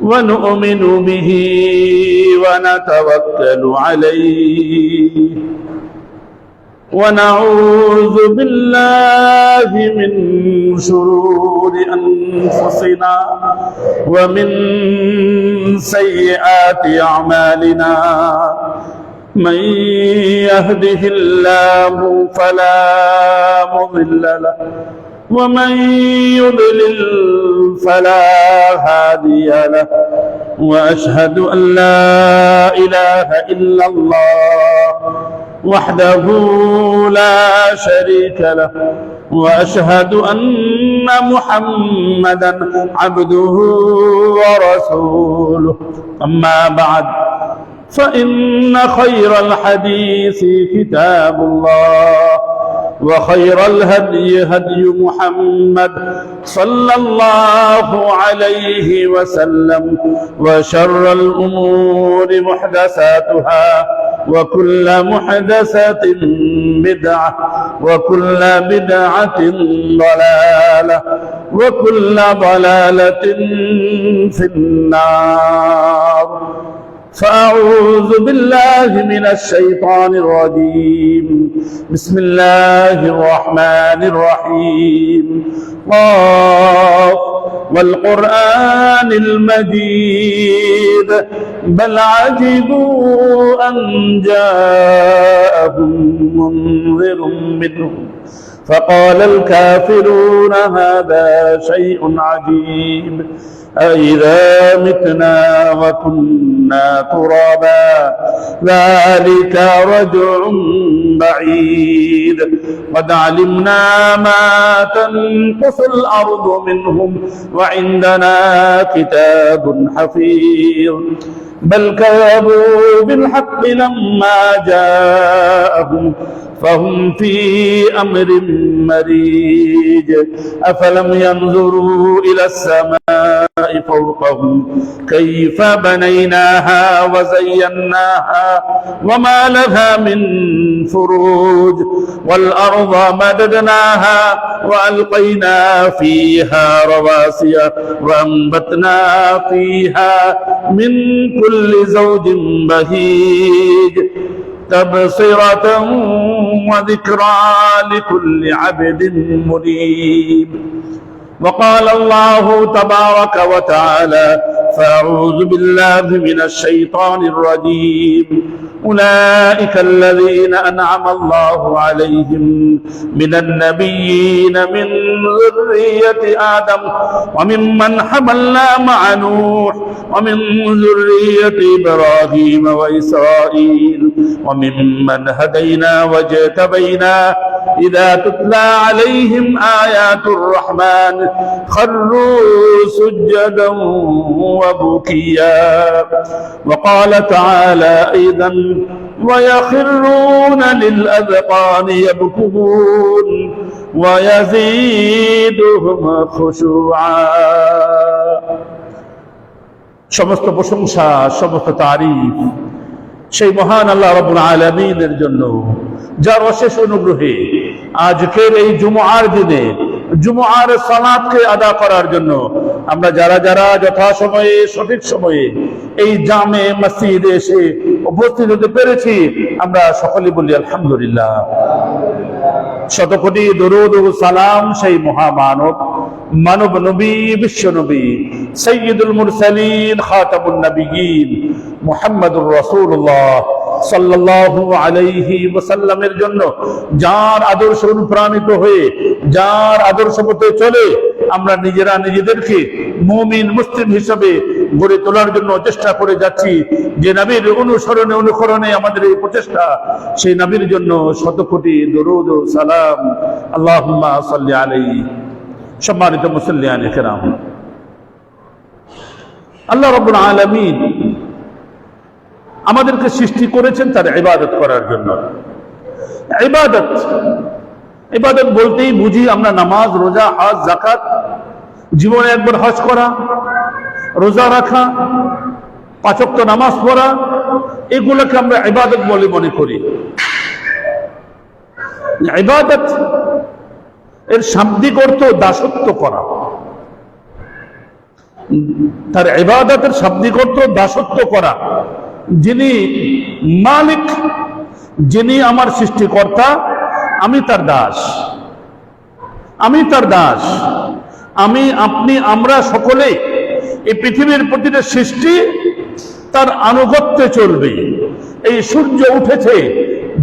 ونؤمن به ونتوكل عليه ونعوذ بالله من شرور أنفسنا ومن سيئات أعمالنا من يهده الله فلا مضل له ومن يضلل فلا هادي له وأشهد أن لا إله إلا الله وحده لا شريك له وأشهد أن محمدا عبده ورسوله أما بعد فإن خير الحديث كتاب الله وخير الهدي هدي محمد صلى الله عليه وسلم وشر الأمور محدثاتها وكل محدثة بدعة وكل بدعة ضلالة وكل ضلالة في النار فأعوذ بالله من الشيطان الرجيم بسم الله الرحمن الرحيم قاف والقرآن المجيد بل عجبوا أن جاءهم منذر منهم فقال الكافرون هذا شيء عجيب أإذا متنا وكنا ترابا ذلك رجع بعيد قد علمنا ما تنقص الأرض منهم وعندنا كتاب حفيظ بل كذبوا بالحق لما جاءهم فهم في أمر مريج أفلم ينظروا إلى السماء فوقهم كيف بنيناها وزيناها وما لها من فروج والأرض مددناها وألقينا فيها رواسي وأنبتنا فيها من كل زوج بهيج تبصرة وذكرى لكل عبد منيب وقال الله تبارك وتعالى فأعوذ بالله من الشيطان الرجيم أولئك الذين أنعم الله عليهم من النبيين من ذرية آدم وممن حملنا مع نوح ومن ذرية إبراهيم وإسرائيل وممن هدينا واجتبينا إذا تتلى عليهم آيات الرحمن خروا سجدا وبكيا وقال تعالى أيضا ويخرون للأذقان يبكون ويزيدهم خشوعا সমস্ত প্রশংসা সমস্ত তারিফ সেই মহান আল্লাহ রাব্বুল আলামিনের জন্য যার অশেষ অনুগ্রহে আজকের এই জুমআর দিনে জুমআর সালাতকে আদা করার জন্য আমরা যারা যারা যথাসময়ে সঠিক সময়ে এই জামে মসজিদে এসে উপস্থিত হতে পেরেছি আমরা সকলে বলি আলহামদুলিল্লাহ। শত কোটি দরুদ ও সালাম সেই মহামানব মানব নবী বিশ্ব নবী সাইয়্যিদুল মুরসালিন খাতামুন নবিয়্যিন মুহাম্মদুর রাসূলুল্লাহ সাল্লাল্লাহু আলাইহি ওয়াসাল্লামের জন্য যার আদর্শ অনুপ্রাণিত হয়ে যার আদর্শ মতে চলে আমরা নিজেরা নিজেদেরকে মুমিন মুসলিম হিসেবে গড়ে তোলার জন্য চেষ্টা করে যাচ্ছি। যে নবীর অনুসরণে অনুকরণে আমাদের এই প্রচেষ্টা, সেই নবীর জন্য শত কোটি দরুদ ও সালাম। আল্লাহুম্মা সাল্লি আলাইহি। সম্মানিত মুসল্লিয়ান কিরাম, আল্লাহ রাব্বুল আলামিন আমাদেরকে সৃষ্টি করেছেন তার ইবাদত করার জন্য। ইবাদত ইবাদত বলতেই বুঝি আমরা নামাজ, রোজা, হজ, যাকাত, জীবনে একবার হজ করা, রোজা রাখা, 5 ওয়াক্ত নামাজ পড়া, এগুলোকে আমরা ইবাদত বলে মনে করি। ইবাদত এর শাব্দিক অর্থ দাসত্ব করা। তার ইবাদতের শাব্দিক অর্থ দাসত্ব করা। যিনি মালিক, যিনি আমার সৃষ্টিকর্তা, আমি তার দাস, আমি তার দাস। আমি, আপনি, আমরা সকলে এই পৃথিবীর প্রতিটা সৃষ্টি তার আনুগত্যে চলবে। এই সূর্য উঠেছে,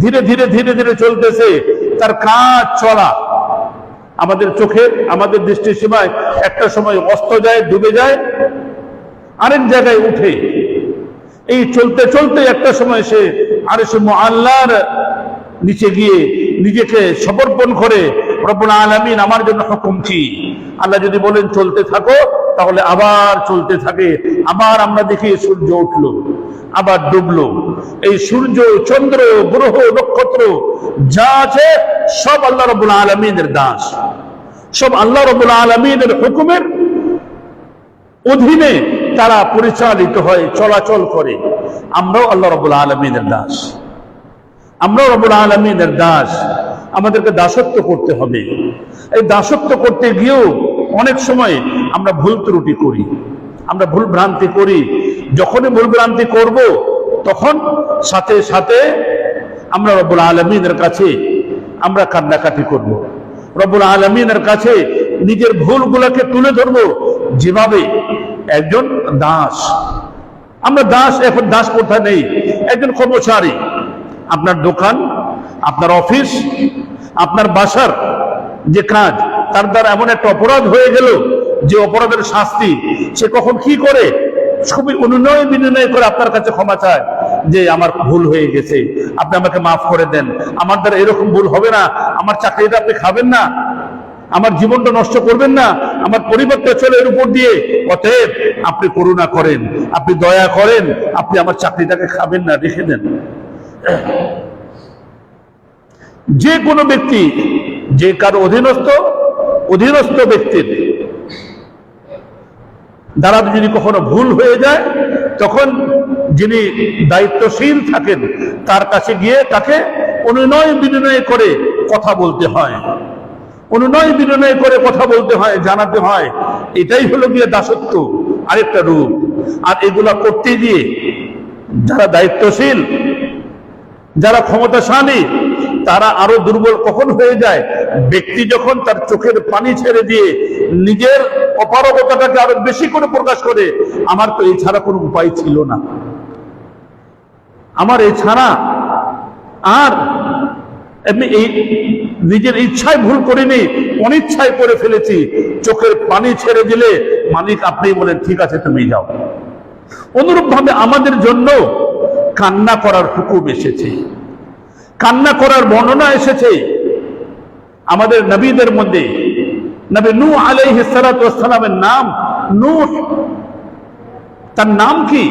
ধীরে ধীরে ধীরে ধীরে চলতেছে, তার কাজ চলা। আমাদের চোখের, আমাদের দৃষ্টির সীমায় একটা সময় অস্ত যায়, ডুবে যায়, আরেক জায়গায় উঠে। এই চলতে চলতে একটা সময় সে আরশে মুআল্লার নিচে গিয়ে নিজেকে সমর্পণ করে, রব্বুল আলামিন আমার জন্য হুকুম কি? আল্লাহ যদি বলেন চলতে থাকো, তাহলে আবার চলতে থাকে। আবার আমরা দেখি সূর্য উঠলো, আবার ডুবলো। এই সূর্য, চন্দ্র, গ্রহ, নক্ষত্র যা আছে সব আল্লাহ রাব্বুল আলামিনের দাস, সব আল্লাহ রাব্বুল আলামিনের হুকুমের অধীনে তারা পরিচালিত হয়, চলাচল করে। আমরাও আল্লাহ রাব্বুল আলামিনের দাস, আমরাও রাব্বুল আলামিনের দাস। আমাদেরকে দাসত্ব করতে হবে। এই দাসত্ব করতে গিয়েও অনেক সময় আমরা ভুল ত্রুটি করি, আমরা ভুল ভ্রান্তি করি। যখনই ভুল ভ্রান্তি করব, তখন সাথে সাথে আমরা রব্বুল আলামিনের কাছে আমরা কান্নাকাটি করব, রব্বুল আলামিনের কাছে নিজের ভুলগুলোকে তুলে ধরব। যেভাবে একজন দাস, আমরা দাস, এখন দাস প্রথা নেই, একজন কর্মচারী, আপনার দোকান, আপনার অফিস, আপনার বাসার যে কাজ, তার দ্বারা এমন একটা অপরাধ হয়ে গেল যে অপরাধের শাস্তি সে কখন কি করে, খুবই অনুনয় বিনয় করে আপনার কাছে ক্ষমা চায় যে আমার ভুল হয়ে গেছে, আপনি আমাকে মাফ করে দেন, আমার দ্বারা এরকম ভুল হবে না, আমার চাকরিটা আপনি খাবেন না, আমার জীবনটা নষ্ট করবেন না, আমার পরিবারটা চলে এর উপর দিয়ে, অতএব আপনি করুণা করেন, আপনি দয়া করেন, আপনি আমার চাকরিটাকে খাবেন না, রেখে দেন। যে কোনো ব্যক্তি, যে কারো অধীনস্থ ব্যক্তির দ্বারা যদি কখনো ভুল হয়ে যায়, তখন যিনি দায়িত্বশীল থাকেন তার কাছে গিয়ে তাকে অনুনয় বিনয় করে কথা বলতে হয়, অনুনয় বিনয় করে কথা বলতে হয়, জানাতে হয়। এটাই হলো গিয়ে দাসত্ব আরেকটা রূপ। আর এগুলা করতে গিয়ে যারা দায়িত্বশীল, যারা ক্ষমতাশালী, তারা আরো দুর্বল কখন হয়ে যায়? ব্যক্তি যখন তার চোখের পানি ছেড়ে দিয়ে নিজের অপারগতাটাকে আরো বেশি করে প্রকাশ করে, আমার তো এই ছাড়া কোনো উপায় ছিল না, আমার এই ছাড়া আর এমনি এই নিজের ইচ্ছায় ভুল করিনি, অনিচ্ছায় করে ফেলেছি। চোখের পানি ছেড়ে দিলে মালিক আপনি বলেন ঠিক আছে তুমি যাও। অনুরূপ ভাবে আমাদের জন্য কান্না করার হুকুম এসেছে, কান্না করার বর্ণনা এসেছে। আমাদের নবীদের মধ্যে নবী নূহ আলাইহিস সালাতু ওয়াস সালামের নাম নূহ। তার নাম কি?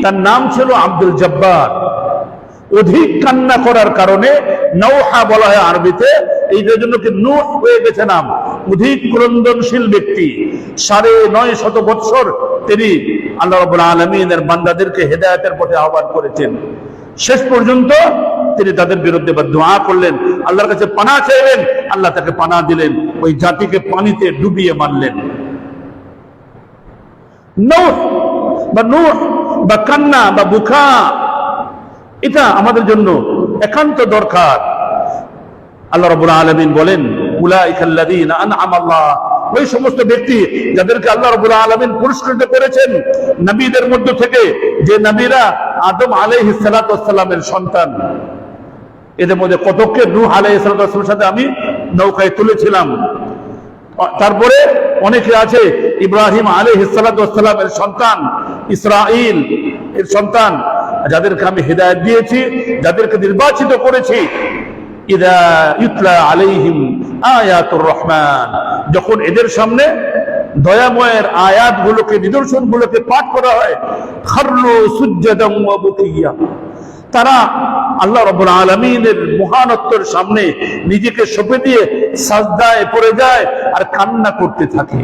তার নাম ছিল আব্দুল জব্বার। অধিক কান্না করার কারণে নৌহা বলা হয় আরবিতে, এই জন্য কি নূহ হয়ে গেছে নাম। অধিক ক্রন্দনশীল ব্যক্তি, ৯৫০ বৎসর তিনি আল্লাহ রাব্বুল আলামিনের বান্দাদেরকে হেদায়েতের পথে আহ্বান করেছেন। শেষ পর্যন্ত তিনি তাদের বিরুদ্ধে দোয়া করলেন, আল্লাহর কাছে পানাহ চাইলেন, আল্লাহ তাকে পানাহ দিলেন, ওই জাতিকে পানিতে ডুবিয়ে মারলেন। নূহ বা কান্না বা বুকা, এটা আমাদের জন্য একান্ত দরকার। আল্লাহ রাব্বুল আলামিন বলেন, উলাইকাল্লাযীনা আনআমা আল্লাহ, ওই সমস্ত ব্যক্তি যাদেরকে আল্লাহ রাব্বুল আলামিন পুরস্কৃত করেছেন নবীদের মধ্য থেকে, যে নবীরা আদম আলাইহিস সালাতু ওয়াস সালামের সন্তান। এদের মধ্যে কতকে নূহ আলাইহিস সালাতু ওয়াস সালামের সাথে আমি নৌকায় তুলেছিলাম। তারপরে অনেকে আছে ইব্রাহিম আলাইহিস সালাতু ওয়াস সালামের সন্তান, ইসরাঈল এর সন্তান, যাদেরকে আমি হিদায়াত দিয়েছি, যাদেরকে নির্বাচিত করেছি। ইযা ইতলা আলাইহিম আয়াতুর রহমান, যখন এদের সামনে দয়াময়ের আয়াতগুলোকে, নিদর্শনগুলোকে পাঠ করা হয়, খাররু সুজদান ওয়া বুকিয়া, তারা আল্লাহ রাব্বুল আলামিনের মহানত্বের সামনে নিজেকে সঁপে দিয়ে সাজদায় পড়ে যায় আর কান্না করতে থাকে।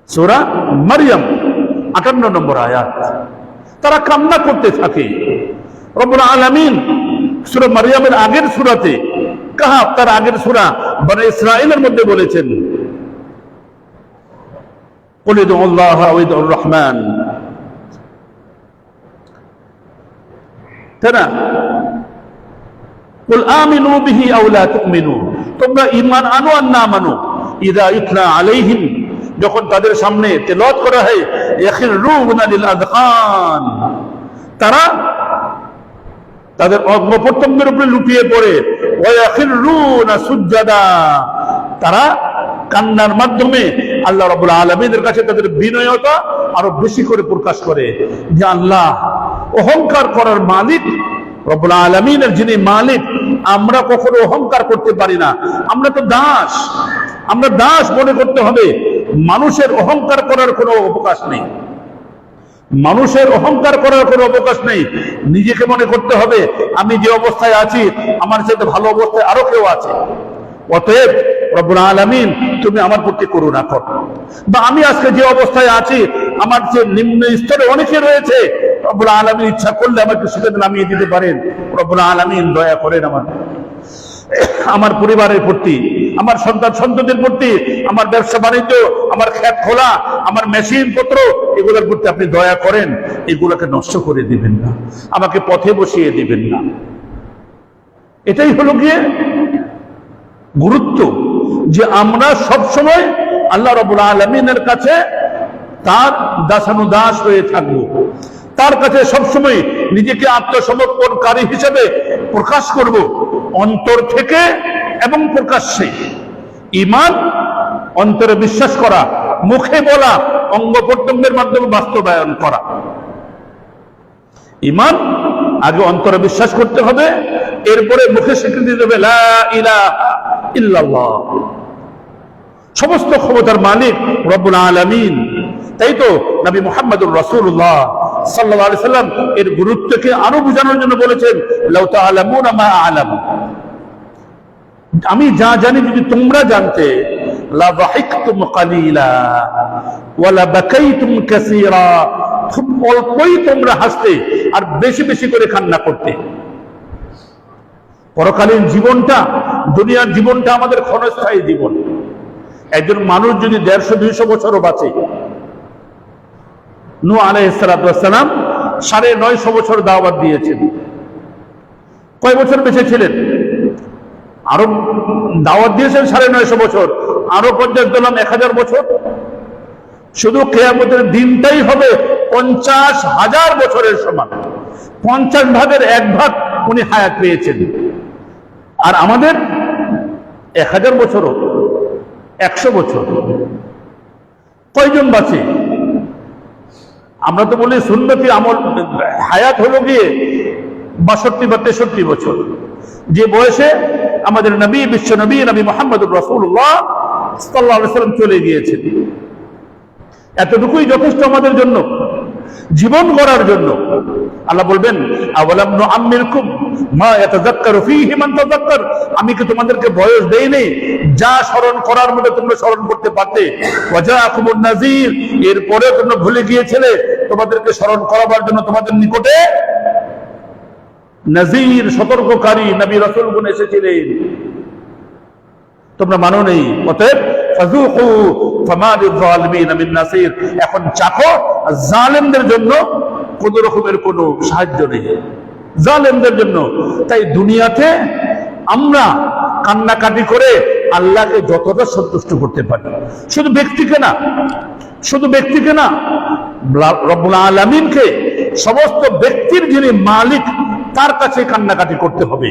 সূরা মারইয়াম ৫৮ নম্বর আয়াত। তারা কান্না করতে থাকে। রব্বুল আলামিন সূরা মারইয়ামের আগের সূরাতে, কাহাফ তার আগের সূরা বনী ইসরাঈলের মধ্যে বলেছেন, কুল উদউল্লাহ আও উদউর রহমান, তাই না? কুল আমিনু বিহি আও লা তুমিনু, তোমরা ঈমান আনো আর না মানো। ইযা ইতলা আলাইহিম, যখন তাদের সামনে তেলাওয়াত করা হয়, ইয়াখিরুনা লিল আযকান, তারা তাদের অঙ্গ প্রত্যঙ্গের উপরে লুটিয়ে পড়ে। ওয়া ইয়াখিরুনা সুজদা, তারা কান্নার মাধ্যমে আল্লাহ রাব্বুল আলামিনের কাছে তাদের বিনয়তা আরো বেশি করে প্রকাশ করে যে আল্লাহ অহংকার করার মালিক রব্বুল আলামিনের, যিনি মালিক, আমরা কখনো অহংকার করতে পারি না। আমরা তো দাস, আমরা দাস মনে করতে হবে। মানুষের অহংকার করার কোনো অবকাশ নেই, মানুষের অহংকার করার কোনো অবকাশ নেই। নিজেকে মনে করতে হবে আমি যে অবস্থায় আছি আমার সাথে ভালো অবস্থায় আরো কেউ আছে, অতএব রব্বুল আলামিন তুমি আমার প্রতি করুণা করো। বা আমি আজকে যে অবস্থায় আছি আমার যে নিম্ন স্তরে অনেকে রয়েছে, রব্বুল আলামিন ইচ্ছা করলে আমাকে সেখানে নামিয়ে দিতে পারেন। রব্বুল আলামিন দয়া করেন আমার পরিবারের প্রতি, আমার সন্তানদের প্রতি, আমার ব্যবসা বাণিজ্য, আমার ক্ষেত খোলা, আমার মেশিন পত্র, এগুলোর প্রতি আপনি দয়া করেন। এগুলোকে নষ্ট করে দিবেন না, আমাকে পথে বসিয়ে দিবেন না। এটাই হলো গিয়ে গুরুত্ব, যে আমরা সবসময় আল্লাহ রাব্বুল আলামিনের কাছে তার দাসানুদাস হয়ে থাকবো, তার কাছে সবসময় নিজেকে আত্মসমর্পণকারী হিসেবে প্রকাশ করব, অন্তর থেকে এবং প্রকাশ্যে। ঈমান অন্তরে বিশ্বাস করা, মুখে বলা, অঙ্গ প্রত্যঙ্গের মাধ্যমে বাস্তবায়ন করা। ঈমান আগে অন্তরে বিশ্বাস করতে হবে, এরপরে মুখে স্বীকৃতি দেবে লা ইলাহা ইল্লাল্লাহ, সমস্ত ক্ষমতার মালিক রব্বুল আলামিন। তাই তো নবী মুহাম্মদুর রাসূলুল্লাহ সাল্লাল্লাহু আলাইহি সাল্লাম এর গুরুত্বকে আরো বোঝানোর জন্য বলেছেন, লাউ তাআলামুনা মা আ'লামু, আমি যা জানি যদি তোমরা জানতে, লা যাহিকতুম কালিলা ওয়া লা বাকাইতুম কাসীরা, খুব অল্পই তোমরা হাসতে আর বেশি বেশি করে কান্না করতে। পরকালীন জীবনটা, দুনিয়ার জীবনটা আমাদের ক্ষণস্থায়ী জীবন। একজন মানুষ যদি 150-200 বছরও বাঁচে, নূহ আলাইহিস সালাতু ওয়াস সালাম 950 বছর দাওয়াত দিয়েছেন। কয় বছর বেঁচে ছিলেন? আরো দাওয়াত দিয়েছেন 950 বছর, আরো 50 দিলাম 1000 বছর। শুধু কিয়ামতের দিনটাই হবে 50,000 বছরের সমান। 50 ভাগের 1 ভাগ উনি হায়াত পেয়েছেন। আর আমাদের 1000 বছরও, 100 বছর, কয়জন বাঁচে? আমরা তো বলি সুন্নতি আমল হায়াত হলো গিয়ে 62 বা 63 বছর, যে বয়সে আমাদের নবী, বিশ্ব নবী নবী মুহাম্মদুর রাসূলুল্লাহ সাল্লাল্লাহু আলাইহি ওয়াসাল্লাম চলে গিয়েছেন। এতটুকুই যথেষ্ট আমাদের জন্য, জীবন গড়ার জন্য। আল্লাহ বলবেন, আওয়ালাম নুআম্মিরকুম মা ইয়াতাযাক্কারু ফীহি মান তাযাক্কার, আমি কি তোমাদেরকে বয়স দেই নাই যা স্মরণ করার মতো তোমরা স্মরণ করতে পারতে? ওয়াজাআকুমুন নাযীর, এরপরে তোমরা ভুলে গিয়েছিলে, তোমাদেরকে স্মরণ করাবার জন্য তোমাদের নিকটে নাযীর, সতর্ককারী নবী রাসূলগণ এসেছিলেন, তোমরা মানো নেই। অতএব ফাযুকু ফামা লিয-যালিমিন মিন নাসির, এখন চাখো, জালেমদের জন্য কোন রকমের কোনো সাহায্য নেই, জালেমদের জন্য। তাই দুনিয়াতে আমরা কান্নাকাটি করে আল্লাহকে যতটা সন্তুষ্ট করতে পারি, শুধু ব্যক্তিকে না, শুধু ব্যক্তিকে না, রব্বুল আলামিনকে, সমস্ত ব্যক্তির যিনি মালিক তার কাছে কান্নাকাটি করতে হবে।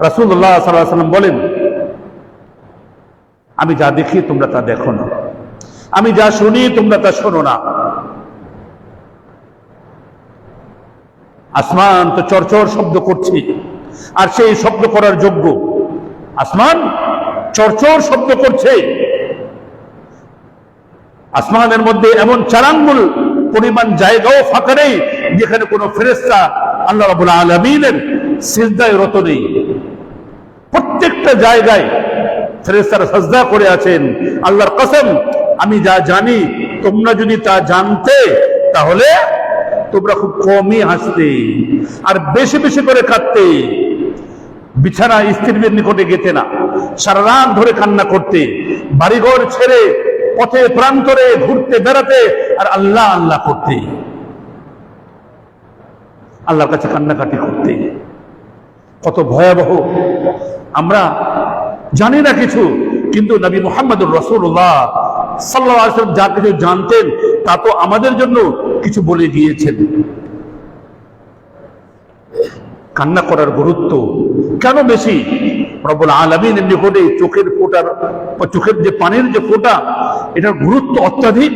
রাসূলুল্লাহ সাল্লাল্লাহু আলাইহি ওয়াসাল্লাম বলেন, আমি যা দেখি তোমরা তা দেখো না, আমি যা শুনি তোমরা তা শোনো না। আসমান তো চরচর শব্দ করছে, আর সেই শব্দ করার যোগ্য। আসমান চরচর শব্দ করছে, আসমানের মধ্যে এমন চারাঙ্গুল পরিমাণ জায়গাও ফাঁকা নেই যেখানে কোনো ফেরেশতা আল্লাহ রাব্বুল আলামিনের সিজদায় রত নেই। প্রত্যেকটা জায়গায় ফেরেশতারা সাজদা করে আছেন। আল্লাহর কসম, আমি যা জানি তোমরা যদি তা জানতে, তাহলে তোমরা খুব কমই হাসতে আর বেশি বেশি করে কাঁদতে। বিছানা স্ত্রীর নিকটে গেতে না, সারা রাত ধরে কান্না করতে, বাড়িঘর ছেড়ে পথে প্রান্তরে ঘুরতে বেড়াতে আর আল্লাহ আল্লাহ করতে, আল্লাহর কাছে কান্নাকাটি করতে। কত ভয়াবহ! আমরা জানি না কিছু, কিন্তু নবী মুহাম্মদুর রাসূলুল্লাহ সাল্লাল্লাহু আলাইহি ওয়াসাল্লাম যা কিছু জানতেন তা তো আমাদের জন্য কিছু বলে দিয়েছেন। কান্না করার গুরুত্ব কেন বেশি? রব্বুল আলামিনের নিকটে চোখের যে পানির যে ফোঁটা, এটার গুরুত্ব অত্যাধিক।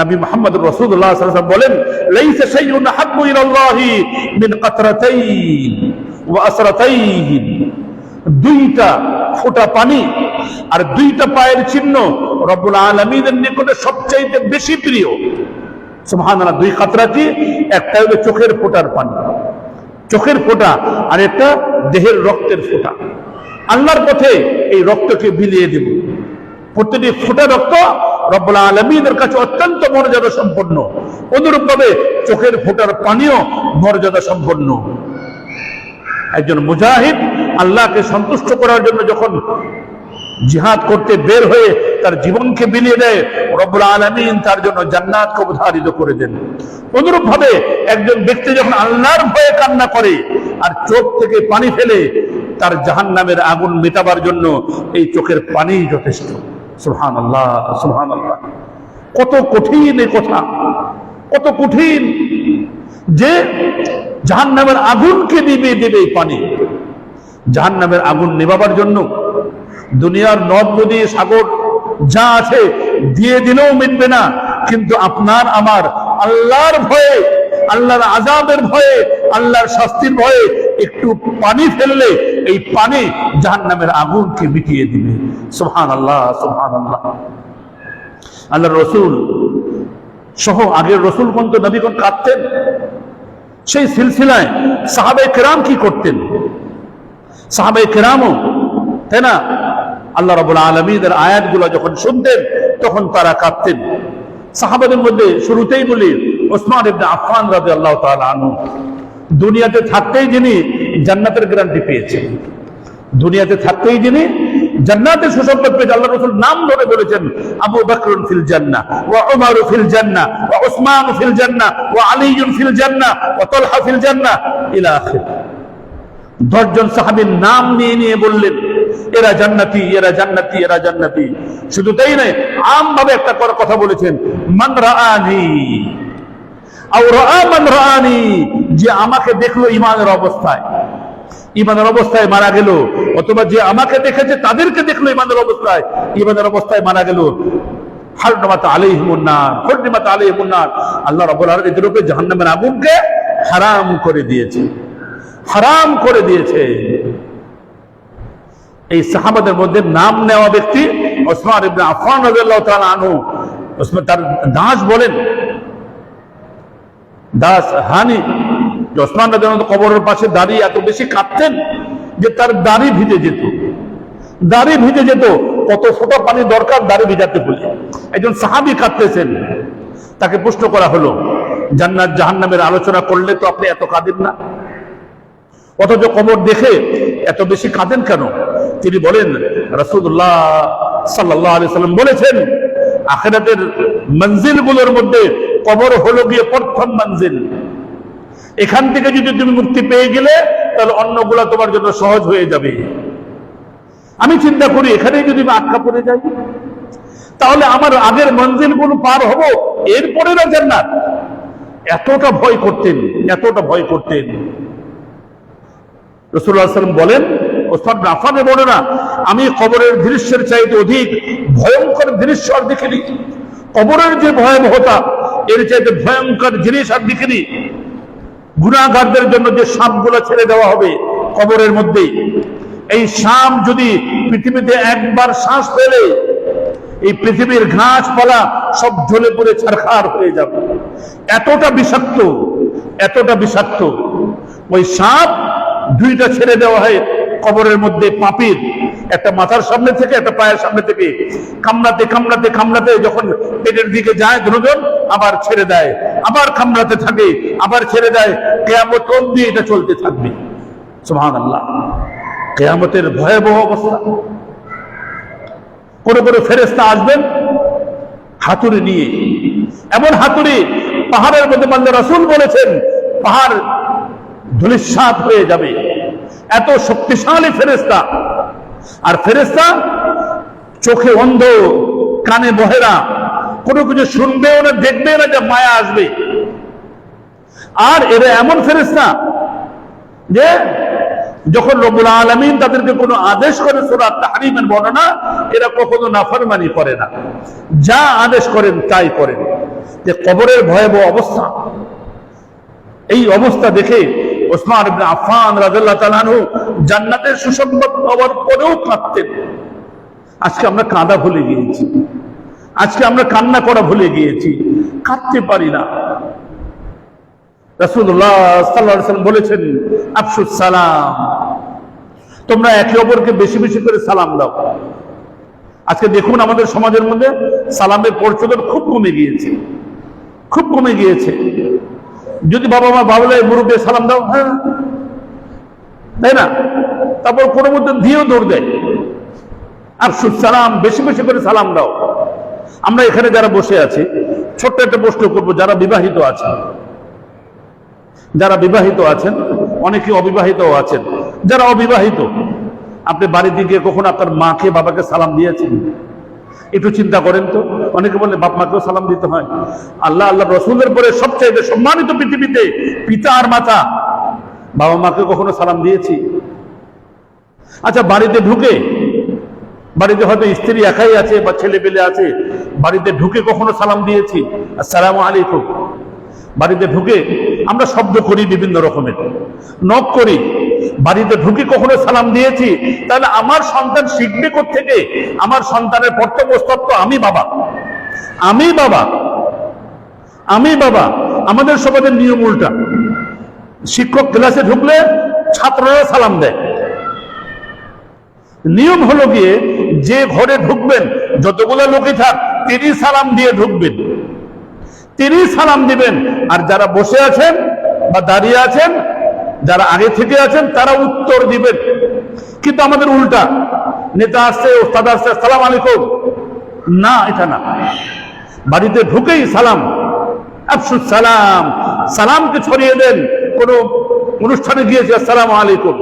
নবী মুহাম্মদুর রাসূলুল্লাহ সাল্লাল্লাহু আলাইহি ওয়াসাল্লাম বলেন, লাইসা শাইউন আহাব্বু ইলাল্লাহি মিন কাতরাতাইন ওয়া আসরাতাইন। দুইটা ফোঁটা পানি আর দুইটা পায়ের চিহ্ন রব্বুল আলামিনের নিকটে সবচাইতে বেশি প্রিয়। সুবহানাল্লাহ। দুই কাতরা কি? একটা হলো চোখের ফোঁটার পানি, চোখের ফোঁটা, আর একটা দেহের রক্তের ফোঁটা। আল্লাহর পথে এই রক্তকে বিলিয়ে দেব। প্রতিটি ফোঁটা রক্ত রব্বুল আলামিনের কাছে অত্যন্ত মর্যাদা সম্পন্ন। অনুরূপভাবে চোখের ফোঁটার পানিও মর্যাদা সম্পন্ন। একজন মুজাহিদ আল্লাহকে সন্তুষ্ট করার জন্য যখন জিহাদ করতে বের হয়ে তার জীবনকে বিলিয়ে দেয়, রব্বুল আলামিন তার জন্য জান্নাতকে অবধারিত করে দেন। অনুরূপভাবে একজন ব্যক্তি যখন আল্লাহর ভয়ে কান্না করে আর চোখ থেকে পানি ফেলে, তার জাহান্নামের আগুন মেটাবার জন্য এই চোখের পানি যথেষ্ট। সুবহানাল্লাহ, সুবহানাল্লাহ। কত কঠিন এই কথা, কত কঠিন যে জাহান্নামের আগুনকে নিভিয়ে দেবে এই পানি। জাহান্নামের আগুন নেভাবার জন্য দুনিয়ার নদ নদী সাগর যা আছে দিয়ে দিলেও মিটবে না, কিন্তু আপনার আমার আল্লাহর ভয়ে, আল্লাহর আযাবের ভয়ে, আল্লাহর শাস্তির ভয়ে একটু পানি ফেললে এই পানি জাহান্নামের আগুনকে মিটিয়ে দিবে। সুবহানাল্লাহ, সুবহানাল্লাহ। আল্লাহর রাসূল সহ আগের রাসূলগণ তো নবীগণ কাঁদতেন। সেই সিলসিলায় সাহাবায়ে কেরাম কি করতেন? সাহাবায়ে কেরামও, তাই না, আল্লাহ রাব্বুল আলামিনের আয়াতগুলো যখন শুনতেন তখন তারা কাঁদতেন। সাহাবাদের মধ্যে শুরুতেই বলি ওসমান ইবনে আফফান রাদিয়াল্লাহু তাআলা আনহু। দুনিয়াতে থাকতেই যিনি জান্নাতের গ্যারান্টি পেয়েছেন, দুনিয়াতে থাকতেই যিনি জান্নাতের সুসংবাদ পেয়েছেন। আল্লাহ রাসূল নাম ধরে বলেছেন, আবু বকর ফিল জান্নাহ ওয়া উমর ফিল জান্নাহ ওয়া উসমান ফিল জান্নাহ ওয়া আলী ফিল জান্নাহ ওয়া তালহা ফিল জান্নাহ ইলা আখির। 10 জন সাহাবীর নাম নিয়ে নিয়ে বললেন, এরা জান্নাতি, এরা জান্নাতি, এরা জান্নাতি। শুধু তাই নয়, আমভাবে একটা কথা বলেছেন, মান রাআনি আও রাআ মান রাআনি, যে আমাকে দেখলো ঈমানের অবস্থায়, ঈমানের অবস্থায় মারা গেল, অথবা যে আমাকে দেখেছে তাদেরকে দেখলো ঈমানের অবস্থায়, ঈমানের অবস্থায় মারা গেল, হারমাত আলাইহিমুন নার, হুররিমাত আলাইহিমুন নার। আল্লাহ রাব্বুল আলামিন এদের উপরে জাহান্নামের আগুনকে হারাম করে দিয়েছে, হারাম করে দিয়েছে। এই সাহাবাদের মধ্যে নাম নেওয়া ব্যক্তি ওসমান ইবনে আফফান রাদিয়াল্লাহু তাআলা আনহু। ওসমান তার দাস বলেন, দাস হানি, ওসমান রাদিয়াল্লাহু তাআলা কবরের পাশে দাঁড়িয়ে এত বেশি কাঁদতেন যে তার দাড়ি ভিজে যেত, দাড়ি ভিজে যেত। কত ফোঁটা পানি দরকার দাড়ি ভিজাতে বলে। একজন সাহাবী কাঁদতেছেন, তাকে প্রশ্ন করা হলো, জান্নাত জাহান্নামের আলোচনা করলে তো আপনি এত কাঁদেন না, অথচ কবর দেখে এত বেশি কাঁদেন কেন? তিনি বলেন, রাসূলুল্লাহ সাল্লাল্লাহু আলাইহি ওয়াসাল্লাম বলেছেন, আখিরাতের মঞ্জিলগুলোর মধ্যে কবর হলো গিয়ে প্রথম মঞ্জিল। এখান থেকে যদি তুমি মুক্তি পেয়ে গেলে তাহলে অন্যগুলো তোমার জন্য সহজ হয়ে যাবে। আমি চিন্তা করি, এখানে যদি আমি আটকা পড়ে যাই তাহলে আমার আগের মঞ্জিলগুলো পার হব, এরপরে না জান্নাত। এতটা ভয় করতেন, এতটা ভয় করতেন। রাসূলুল্লাহ সাল্লাল্লাহু আলাইহি ওয়াসাল্লাম বলেন, ওসমান ইবনে আফফানের বর্ণনা, আমি কবরের দৃশ্যের চাইতে অধিক ভয়ঙ্কর দৃশ্য আর দেখিনি। কবরের যে ভয়াবহতা, এর চাইতে ভয়ঙ্কর জিনিস আর দেখিনি। গুনাহগারদের জন্য যে সাপগুলো ছেড়ে দেওয়া হবে কবরের মধ্যে, এই সাপ যদি পৃথিবীতে একবার শ্বাস ফেলে এই পৃথিবীর ঘাসপালা সব জ্বলে পুড়ে ছারখার হয়ে যাবে। এতটা বিষাক্ত, এতটা বিষাক্ত। ওই সাপ দুইটা ছেড়ে দেওয়া হয় কবরের মধ্যে, পাপীর, একটা মাথার সামনে থেকে একটা পায়ের সামনে থেকে, কামড়াতে কামড়াতে কামড়াতে যখন পেটের দিকে যায় দুজন, আবার ছেড়ে দেয়, আবার কামড়াতে থাকে, আবার ছেড়ে দেয়। কিয়ামত অবধি এটা চলতে থাকবে। সুবহানাল্লাহ। কিয়ামতের ভয়াবহ অবস্থা। করে করে ফেরেশতা আসবেন, হাতুড়ি নিয়ে, এমন হাতুড়ি পাহাড়ের মধ্যে মানলে রাসূল বলেছেন পাহাড় ধূলিসাৎ হয়ে যাবে, এত শক্তিশালী ফেরেশতা। আর ফেরেশতা চোখে অন্ধ, কানে বহেরা, কোনো কিছু শুনবেও না, দেখবে না, যে মায়া আসবে। আর এরা এমন ফেরেশতা যে যখন রব্বুল আলামিন তাদেরকে কোনো আদেশ করে সূরা তাহরীমের বর্ণনা, এরা কখনো নাফরমানি করে না, যা আদেশ করেন তাই করেন। যে কবরের ভয়াবহ অবস্থা, এই অবস্থা দেখে ওসমান ইবনে আফফান রাদিয়াল্লাহু তাআলা আনহু জান্নাতের সুসংবাদ পাওয়ার পরেও কাঁদতেন। আজকে আমরা কাঁদা ভুলে গিয়েছি, আজকে আমরা কান্না করা ভুলে গিয়েছি, কাঁদতে পারি না। রাসূলুল্লাহ সাল্লাল্লাহু আলাইহি ওয়াসাল্লাম বলেছেন আফশুস সালাম, তোমরা একে অপরকে বেশি বেশি করে সালাম দাও। আজকে দেখুন আমাদের সমাজের মধ্যে সালামের প্রচলন খুব কমে গিয়েছে, খুব কমে গিয়েছে। যদি বাবা মা বাবলে মুরুব্বি সালাম দাও, হ্যাঁ, তাই না? তারপর কোনো মধ্যে দিয়েও দৌড় দেয়। আফশুস সালাম, বেশি বেশি করে সালাম দাও। আমরা এখানে যারা বসে আছি, ছোট্ট একটা প্রশ্ন করবো, যারা বিবাহিত আছেন, যারা বিবাহিত আছেন, অনেকে অবিবাহিতও আছেন, যারা অবিবাহিত, আপনি বাড়িতে গিয়ে কখনো আপনার মাকে বাবাকে সালাম দিয়েছেন? একটু চিন্তা করেন তো। অনেকে বলে বাপ মাকেও সালাম দিতে হয়। আল্লাহ আল্লাহ রসুলের পরে সবচেয়ে সম্মানিত পৃথিবীতে পিতা আর মাতা, বাবা মাকে কখনো সালাম দিয়েছি? আচ্ছা, বাড়িতে ঢুকে, বাড়িতে হয়তো স্ত্রী একাই আছে বা ছেলে পেলে আছে, বাড়িতে ঢুকে কখনো সালাম দিয়েছি আসসালামু আলাইকুম? বাড়িতে ঢুকে আমরা শব্দ করি বিভিন্ন রকমের, নক করি, বাড়িতে ঢুকে কখনো সালাম দিয়েছি? তাহলে আমার সন্তান শিখবে কোত্থেকে? আমার সন্তানের পথ্যপুস্তক তো আমি বাবা, আমি বাবা, আমি বাবা। আমাদের সমাজের নিয়ম উল্টা। শিক্ষক ক্লাসে ঢুকলে ছাত্ররা সালাম দেয়। নিয়ম হলো গিয়ে যে ঘরে ঢুকবেন, যতগুলো লোকই থাক, তিনি সালাম দিয়ে ঢুকবেন, তিনি সালাম দিবেন। আর যারা বসে আছেন বা দাঁড়িয়ে আছেন, যারা আগে থেকে আছেন, তারা উত্তর দিবেন। কিন্তু আমাদের উল্টা, নেতা আসছে, ওস্তাদ আসছে, আসসালামু আলাইকুম, না, এটা না। বাড়িতে ঢুকেই সালাম, আফশুস সালাম, সালামকে ছড়িয়ে দেন। কোনো অনুষ্ঠানে গিয়েছে আসসালামু আলাইকুম,